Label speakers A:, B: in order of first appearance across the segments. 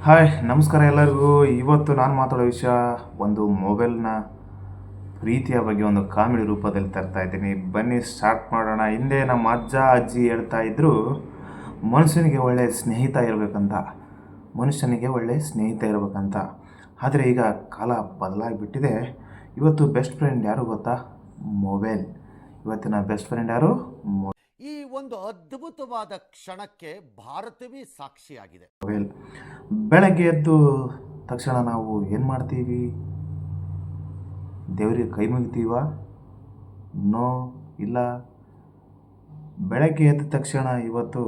A: Hi ನಮಸ್ಕಾರ ಎಲ್ಲರಿಗೂ. ಇವತ್ತು ನಾನು ಮಾತಾಡೋ ವಿಷಯ ಒಂದು ಮೊಬೈಲ್ನ ಪ್ರೀತಿಯ ಬಗ್ಗೆ ಒಂದು ಕಾಮಿಡಿ ರೂಪದಲ್ಲಿ ತರ್ತಾ ಇದ್ದೀನಿ. ಬನ್ನಿ ಸ್ಟಾರ್ಟ್ ಮಾಡೋಣ. ಹಿಂದೆ ನಮ್ಮ ಅಜ್ಜ ಅಜ್ಜಿ ಹೇಳ್ತಾ ಇದ್ದರು, ಮನುಷ್ಯನಿಗೆ ಒಳ್ಳೆಯ ಸ್ನೇಹಿತ ಇರಬೇಕಂತ. ಆದರೆ ಈಗ ಕಾಲ ಬದಲಾಗಿಬಿಟ್ಟಿದೆ. ಇವತ್ತು ಬೆಸ್ಟ್ ಫ್ರೆಂಡ್ ಯಾರು ಗೊತ್ತಾ? ಮೊಬೈಲ್. ಇವತ್ತಿನ ಬೆಸ್ಟ್ ಫ್ರೆಂಡ್ ಯಾರು?
B: ಈ ಒಂದು ಅದ್ಭುತವಾದ ಕ್ಷಣಕ್ಕೆ ಭಾರತವೇ ಸಾಕ್ಷಿಯಾಗಿದೆ.
A: ಮೊಬೈಲ್. ಬೆಳಗ್ಗೆ ಎದ್ದು ತಕ್ಷಣ ನಾವು ಏನು ಮಾಡ್ತೀವಿ? ದೇವರಿಗೆ ಕೈ ಮುಗಿತೀವ? ನೋ, ಇಲ್ಲ. ಬೆಳಗ್ಗೆ ಎದ್ದ ತಕ್ಷಣ ಇವತ್ತು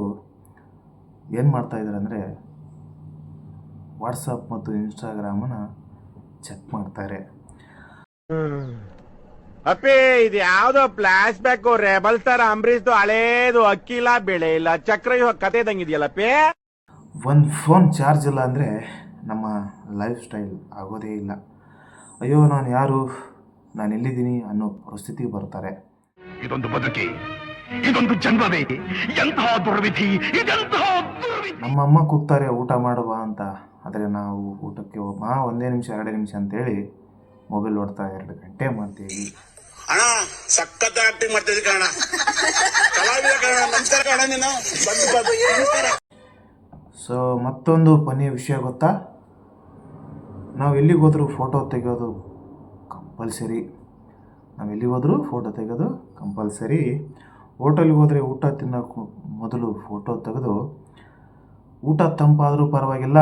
A: ಏನು ಮಾಡ್ತಾಯಿದ್ದಾರೆ ಅಂದರೆ ವಾಟ್ಸಪ್ ಮತ್ತು ಇನ್ಸ್ಟಾಗ್ರಾಮನ್ನು ಚೆಕ್ ಮಾಡ್ತಾರೆ.
C: ಅಪ್ಪಿ, ಇದು ಯಾವ್ದೋ ಫ್ಲಾಶ್ ಬ್ಯಾಕ್ ರೆಬಲ್ ತರ ಅಂಬರೀಶ್ದು ಹಳೇದು ಅಕ್ಕಿಲ್ಲ ಬೆಳೆ ಇಲ್ಲ ಚಕ್ರ ಕತೆ ಇದಂಗಿದೆಯಲ್ಲಪ್ಪಿ.
A: ಒಂದು ಫೋನ್ ಚಾರ್ಜ್ ಇಲ್ಲ ಅಂದರೆ ನಮ್ಮ ಲೈಫ್ ಸ್ಟೈಲ್ ಆಗೋದೇ ಇಲ್ಲ. ಅಯ್ಯೋ ನಾನು ಯಾರು, ನಾನು ಎಲ್ಲಿದ್ದೀನಿ ಅನ್ನೋ ಪರಿಸ್ಥಿತಿಗೆ ಬರ್ತಾರೆ.
D: ಇದೊಂದು ಬದುಕಿ, ಇದೊಂದು ಜನ್ಮವೇ, ಎಂತಹ ದುರ್ವಿಧಿ, ಇದೆಂತಹ ದುರ್ವಿಧಿ.
A: ನಮ್ಮ ಅಮ್ಮ ಕೂಗ್ತಾರೆ ಊಟ ಮಾಡುವ ಅಂತ. ಆದರೆ ನಾವು ಊಟಕ್ಕೆ ಒಂದೇ ನಿಮಿಷ 2 ನಿಮಿಷ ಅಂತೇಳಿ ಮೊಬೈಲ್ ನೋಡ್ತಾ 2 ಗಂಟೆ ಮಾಡ್ತೀವಿ.
E: ಅಣ್ಣ ಸಖತ್ ಆಕ್ಟಿಂಗ್ ಮಾಡ್ತಿದ್ದೆ ಕಣ, ಕಲಾವಿದ ಕಣ. ನಮಸ್ಕಾರ ಕಣ, ನೀನು
A: ಸೊ ಮತ್ತೊಂದು ಕೊನೆಯ ವಿಷಯ ಗೊತ್ತಾ? ನಾವು ಎಲ್ಲಿಗೆ ಹೋದರೂ ಫೋಟೋ ತೆಗೆಯೋದು ಕಂಪಲ್ಸರಿ. ಹೋಟೆಲ್ಗೆ ಹೋದರೆ ಊಟ ತಿನ್ನೋಕ್ಕೂ ಮೊದಲು ಫೋಟೋ ತೆಗೆದು, ಊಟ ತಂಪಾದರೂ ಪರವಾಗಿಲ್ಲ,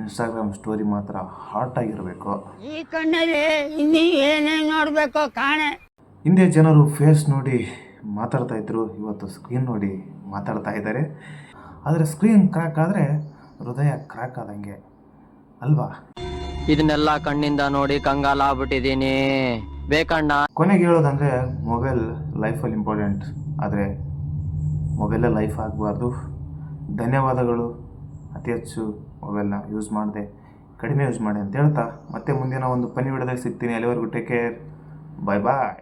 A: ಇನ್ಸ್ಟಾಗ್ರಾಮ್ ಸ್ಟೋರಿ ಮಾತ್ರ ಹಾಟ್ ಆಗಿರಬೇಕು.
F: ಈ ಕಣ್ಣಲ್ಲಿ ಇನ್ನೂ ಏನೇನು ನೋಡಬೇಕು ಕಾಣೆ.
A: ಹಿಂದೆ ಜನರು ಫೇಸ್ ನೋಡಿ ಮಾತಾಡ್ತಾ ಇದ್ರು, ಇವತ್ತು ಸ್ಕ್ರೀನ್ ನೋಡಿ ಮಾತಾಡ್ತಾ ಇದ್ದಾರೆ. ಆದರೆ ಸ್ಕ್ರೀನ್ ಕ್ರ್ಯಾಕ್ ಆದರೆ ಹೃದಯ ಕ್ರ್ಯಾಕ್ ಆದಂಗೆ ಅಲ್ವಾ?
G: ಇದನ್ನೆಲ್ಲ ಕಣ್ಣಿಂದ ನೋಡಿ ಕಂಗಾಲಾಗ್ಬಿಟ್ಟಿದ್ದೀನಿ. ಬೇಕಣ್ಣ.
A: ಕೊನೆಗೆ ಹೇಳೋದಂದರೆ ಮೊಬೈಲ್ ಲೈಫಲ್ಲಿ ಇಂಪಾರ್ಟೆಂಟ್, ಆದರೆ ಮೊಬೈಲೇ ಲೈಫ್ ಆಗಬಾರ್ದು. ಧನ್ಯವಾದಗಳು. ಅತಿ ಹೆಚ್ಚು ಮೊಬೈಲ್ನ ಯೂಸ್ ಮಾಡಿದೆ, ಕಡಿಮೆ ಯೂಸ್ ಮಾಡಿ ಅಂತ ಹೇಳ್ತಾ ಮತ್ತೆ ಮುಂದಿನ ಒಂದು ವಿಡಿಯೋದಲ್ಲಿ ಸಿಗ್ತೀನಿ. ಅಲ್ಲಿವರೆಗೂ ಟೇಕ್ ಕೇರ್. ಬಾಯ್ ಬಾಯ್.